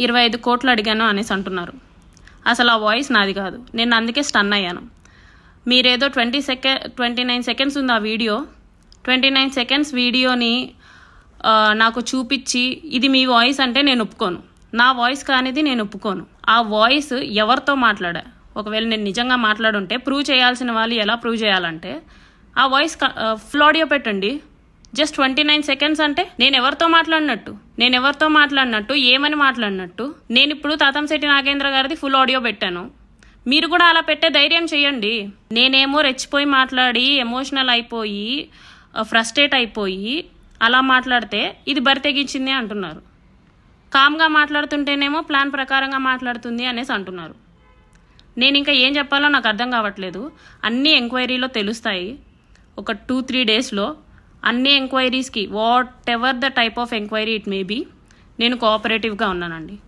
25 కోట్లు అడిగాను అనేసి అంటున్నారు. అసలు ఆ వాయిస్ నాది కాదు. నేను అందుకే స్టన్ అయ్యాను. మీరేదో 29 సెకండ్స్ ఉంది ఆ వీడియో. 29 సెకండ్స్ వీడియోని నాకు చూపించి ఇది మీ వాయిస్ అంటే నేను ఒప్పుకోను. నా వాయిస్ కానిది నేను ఒప్పుకోను. ఆ వాయిస్ ఎవరితో మాట్లాడా, ఒకవేళ నేను నిజంగా మాట్లాడుంటే ప్రూవ్ చేయాల్సిన వాళ్ళు ఎలా ప్రూవ్ చేయాలంటే ఆ వాయిస్ ఫుల్ ఆడియో పెట్టండి. జస్ట్ 29 సెకండ్స్ అంటే నేను ఎవరితో మాట్లాడినట్టు ఏమని మాట్లాడినట్టు. నేను ఇప్పుడు తాతంశెట్టి నాగేంద్ర గారిది ఫుల్ ఆడియో పెట్టాను. మీరు కూడా అలా పెట్టే ధైర్యం చేయండి. నేనేమో రెచ్చిపోయి మాట్లాడి ఎమోషనల్ అయిపోయి ఫ్రస్ట్రేట్ అయిపోయి అలా మాట్లాడితే ఇది బరితెగించింది అంటున్నారు. కామ్గా మాట్లాడుతుంటేనేమో ప్లాన్ ప్రకారంగా మాట్లాడుతుంది అనేసి అంటున్నారు. నేను ఇంకా ఏం చెప్పాలో నాకు అర్థం కావట్లేదు. అన్ని ఎంక్వైరీలో తెలుస్తాయి. ఒక 2-3 డేస్లో అన్ని ఎంక్వైరీస్కి whatever the type of enquiry it may be నేను కోఆపరేటివ్గా ఉన్నానండి.